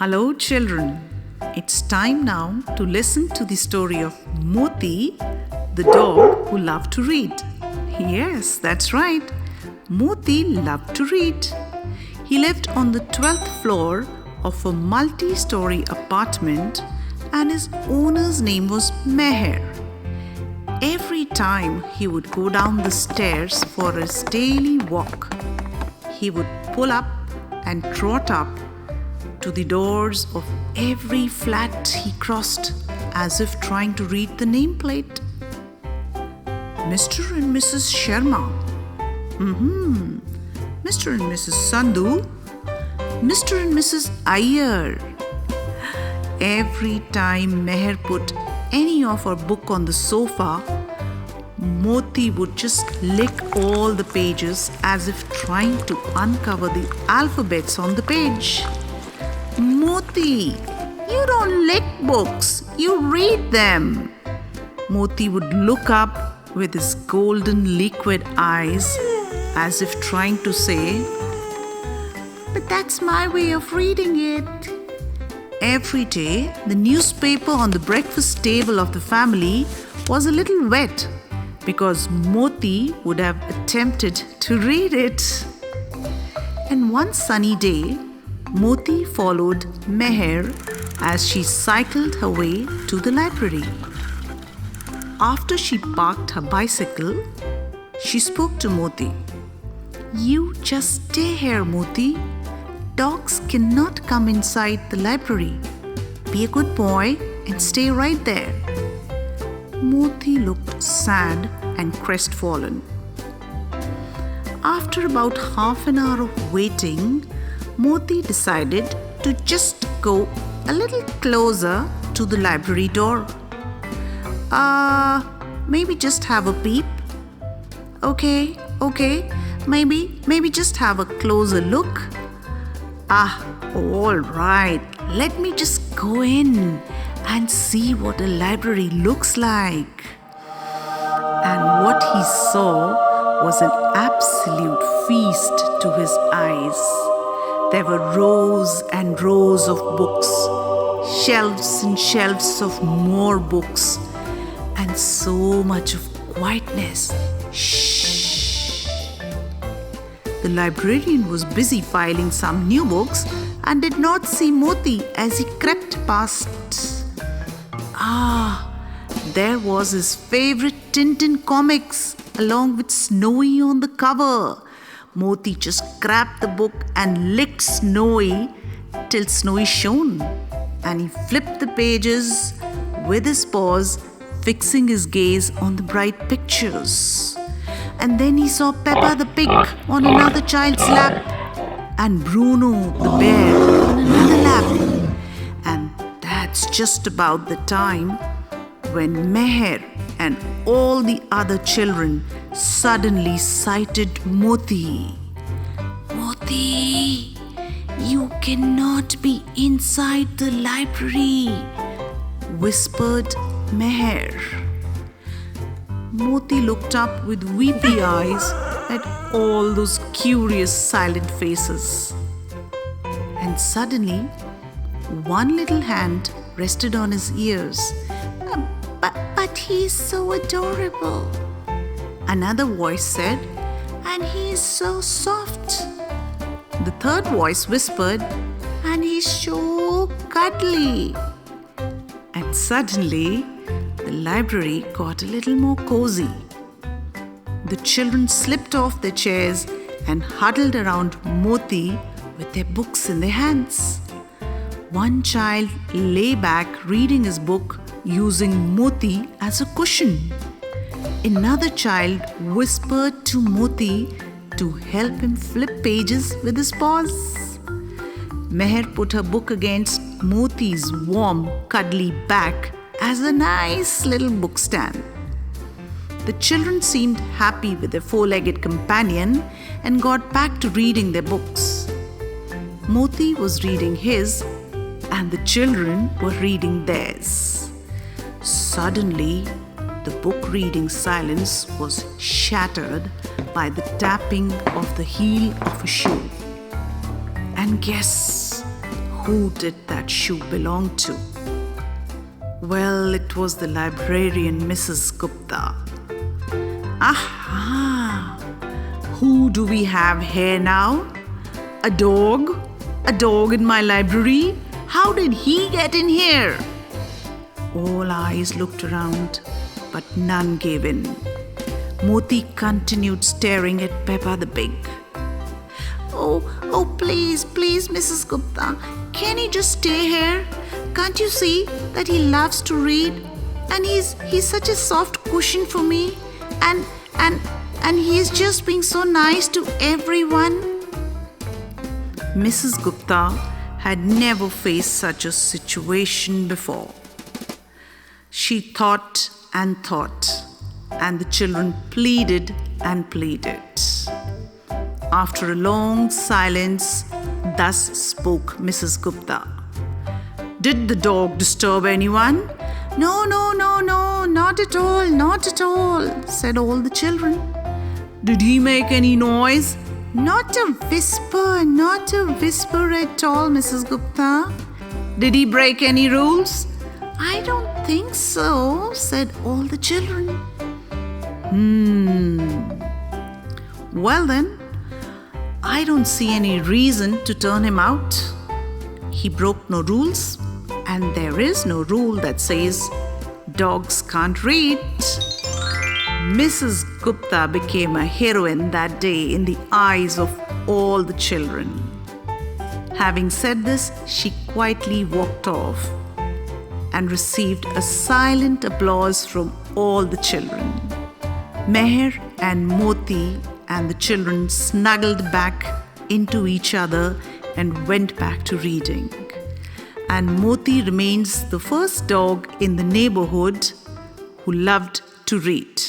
Hello, children. It's time now to listen to the story of Moti, the dog who loved to read. Yes, that's right. Moti loved to read. He lived on the 12th floor of a multi-story apartment, and his owner's name was Meher. Every time he would go down the stairs for his daily walk, he would pull up and trot up to the doors of every flat he crossed, as if trying to read the nameplate. Mr. and Mrs. Sharma. Mr. and Mrs. Sandhu. Mr. and Mrs. Iyer. Every time Meher put any of her book on the sofa, Moti would just lick all the pages as if trying to uncover the alphabets on the page. Moti, you don't lick books, you read them. Moti would look up with his golden liquid eyes as if trying to say, "But that's my way of reading it." Every day, the newspaper on the breakfast table of the family was a little wet because Moti would have attempted to read it. And one sunny day, Moti followed Meher as she cycled her way to the library. After she parked her bicycle, she spoke to Moti. "You just stay here, Moti. Dogs cannot come inside the library. Be a good boy and stay right there." Moti looked sad and crestfallen. After about half an hour of waiting, Moti decided to just go a little closer to the library door. Maybe just have a peep. Okay, maybe just have a closer look. All right, let me just go in and see what a library looks like. And what he saw was an absolute feast to his eyes. There were rows and rows of books, shelves and shelves of more books, and so much of quietness. Shh. The librarian was busy filing some new books and did not see Moti as he crept past. There was his favorite Tintin comics along with Snowy on the cover. Moti just grabbed the book and licked Snowy till Snowy shone, and he flipped the pages with his paws, fixing his gaze on the bright pictures. And then he saw Peppa the pig on another child's lap, and Bruno the bear on another lap. And that's just about the time when Meher and all the other children suddenly sighted Moti. "Moti, you cannot be inside the library," whispered Meher. Moti looked up with weepy eyes at all those curious silent faces. And suddenly, one little hand rested on his ears. But he's so adorable," another voice said, "and he's so soft." The third voice whispered, "and he's so cuddly." And suddenly, the library got a little more cozy. The children slipped off their chairs and huddled around Moti with their books in their hands. One child lay back reading his book using Moti as a cushion. Another child whispered to Moti to help him flip pages with his paws. Meher put her book against Moti's warm, cuddly back as a nice little book stand. The children seemed happy with their four-legged companion and got back to reading their books. Moti was reading his, and the children were reading theirs. Suddenly, the book-reading silence was shattered by the tapping of the heel of a shoe. And guess who did that shoe belong to? Well, it was the librarian, Mrs. Gupta. Aha! Who do we have here now? A dog? A dog in my library? How did he get in here? All eyes looked around, but none gave in. Moti continued staring at Peppa the pig. Oh, please, Mrs. Gupta, can he just stay here? Can't you see that he loves to read? And he's such a soft cushion for me. And he's just being so nice to everyone. Mrs. Gupta had never faced such a situation before. She thought and thought, and the children pleaded and pleaded. After a long silence, thus spoke Mrs. Gupta. Did the dog disturb anyone? No, not at all, said all the children. Did he make any noise? Not a whisper at all, Mrs. Gupta. Did he break any rules? I don't think so, said all the children. Well then, I don't see any reason to turn him out. He broke no rules, and there is no rule that says dogs can't read. Mrs. Gupta became a heroine that day in the eyes of all the children. Having said this, she quietly walked off and received a silent applause from all the children. Meher and Moti and the children snuggled back into each other and went back to reading. And Moti remains the first dog in the neighborhood who loved to read.